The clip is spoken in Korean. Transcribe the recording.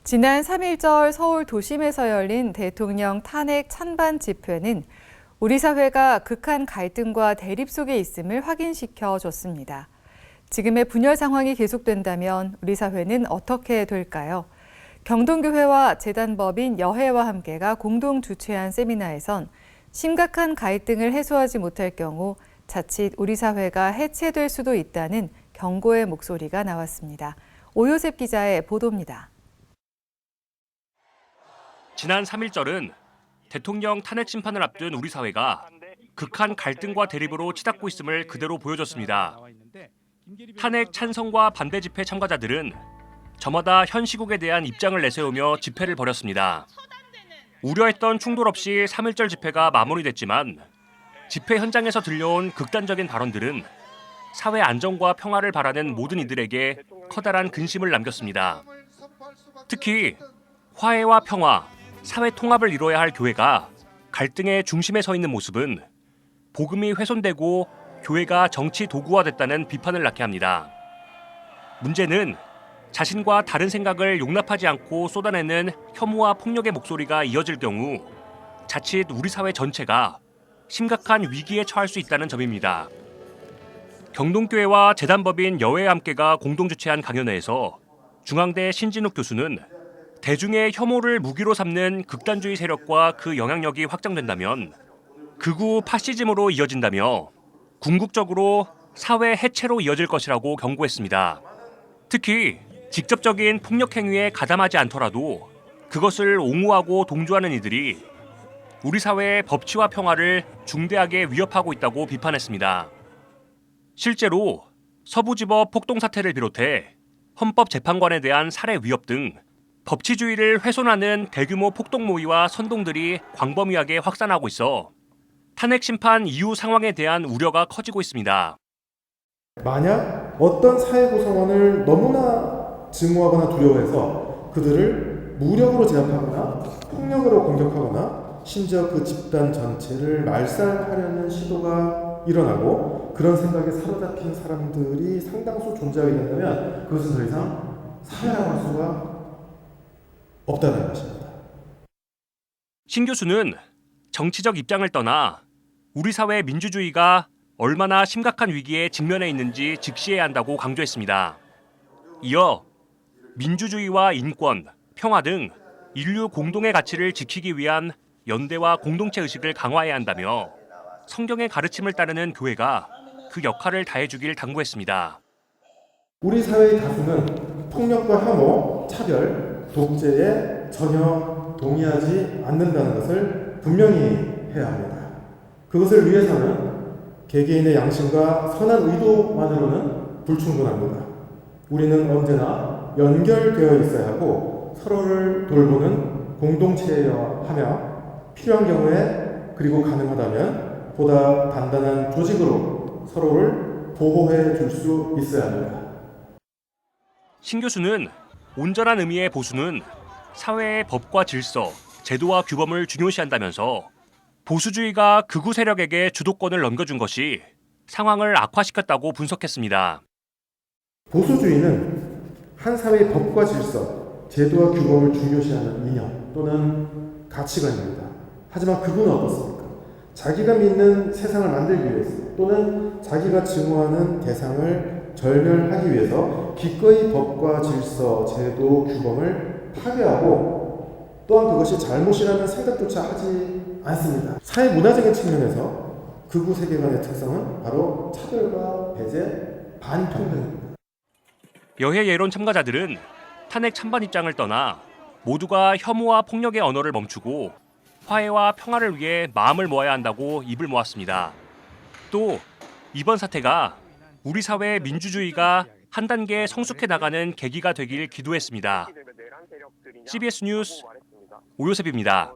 지난 3.1절 서울 도심에서 열린 대통령 탄핵 찬반 집회는 우리 사회가 극한 갈등과 대립 속에 있음을 확인시켜 줬습니다. 지금의 분열 상황이 계속된다면 우리 사회는 어떻게 될까요? 경동교회와 재단법인 여해와 함께가 공동 주최한 세미나에선 심각한 갈등을 해소하지 못할 경우 자칫 우리 사회가 해체될 수도 있다는 경고의 목소리가 나왔습니다. 오요셉 기자의 보도입니다. 지난 3.1절은 대통령 탄핵 심판을 앞둔 우리 사회가 극한 갈등과 대립으로 치닫고 있음을 그대로 보여줬습니다. 탄핵 찬성과 반대 집회 참가자들은 저마다 현 시국에 대한 입장을 내세우며 집회를 벌였습니다. 우려했던 충돌 없이 3.1절 집회가 마무리됐지만 집회 현장에서 들려온 극단적인 발언들은 사회 안정과 평화를 바라는 모든 이들에게 커다란 근심을 남겼습니다. 특히 화해와 평화, 사회 통합을 이뤄야 할 교회가 갈등의 중심에 서 있는 모습은 복음이 훼손되고 교회가 정치 도구화됐다는 비판을 낳게 합니다. 문제는 자신과 다른 생각을 용납하지 않고 쏟아내는 혐오와 폭력의 목소리가 이어질 경우 자칫 우리 사회 전체가 심각한 위기에 처할 수 있다는 점입니다. 경동교회와 재단법인 여해와 함께가 공동 주최한 강연회에서 중앙대 신진욱 교수는 대중의 혐오를 무기로 삼는 극단주의 세력과 그 영향력이 확장된다면 극우 파시즘으로 이어진다며 궁극적으로 사회 해체로 이어질 것이라고 경고했습니다. 특히 직접적인 폭력 행위에 가담하지 않더라도 그것을 옹호하고 동조하는 이들이 우리 사회의 법치와 평화를 중대하게 위협하고 있다고 비판했습니다. 실제로 서부지법 폭동 사태를 비롯해 헌법재판관에 대한 살해 위협 등 법치주의를 훼손하는 대규모 폭동 모의와 선동들이 광범위하게 확산하고 있어 탄핵 심판 이후 상황에 대한 우려가 커지고 있습니다. 만약 어떤 사회 구성원을 너무나 증오하거나 두려워해서 그들을 무력으로 제압하거나 폭력으로 공격하거나 심지어 그 집단 전체를 말살하려는 시도가 일어나고 그런 생각에 사로잡힌 사람들이 상당수 존재하게 된다면 그것은 더 이상 사회라고 할 수가 없다는 것입니다. 신 교수는 정치적 입장을 떠나 우리 사회 민주주의가 얼마나 심각한 위기에 직면해 있는지 직시해야 한다고 강조했습니다. 이어 민주주의와 인권, 평화 등 인류 공동의 가치를 지키기 위한 연대와 공동체 의식을 강화해야 한다며 성경의 가르침을 따르는 교회가 그 역할을 다해주길 당부했습니다. 우리 사회의 다수는 폭력과 혐오, 차별, 독재에 전혀 동의하지 않는다는 것을 분명히 해야 합니다. 그것을 위해서는 개개인의 양심과 선한 의도만으로는 불충분합니다. 우리는 언제나 연결되어 있어야 하고 서로를 돌보는 공동체여야 하며 필요한 경우에 그리고 가능하다면 보다 단단한 조직으로 서로를 보호해 줄 수 있어야 합니다. 신 교수는 온전한 의미의 보수는 사회의 법과 질서, 제도와 규범을 중요시한다면서 보수주의가 극우 세력에게 주도권을 넘겨준 것이 상황을 악화시켰다고 분석했습니다. 보수주의는 한 사회의 법과 질서, 제도와 규범을 중요시하는 이념 또는 가치관입니다. 하지만 극우는 어떻습니까? 자기가 믿는 세상을 만들기 위해서 또는 자기가 증오하는 대상을 절멸하기 위해서 기꺼이 법과 질서, 제도, 규범을 파괴하고 또한 그것이 잘못이라는 생각조차 하지 않습니다. 사회 문화적인 측면에서 극우 세계관의 특성은 바로 차별과 배제, 반평등입니다. 여해 예론 참가자들은 탄핵 찬반 입장을 떠나 모두가 혐오와 폭력의 언어를 멈추고 화해와 평화를 위해 마음을 모아야 한다고 입을 모았습니다. 또 이번 사태가 우리 사회의 민주주의가 한 단계 성숙해 나가는 계기가 되길 기도했습니다. CBS 뉴스 오요셉입니다.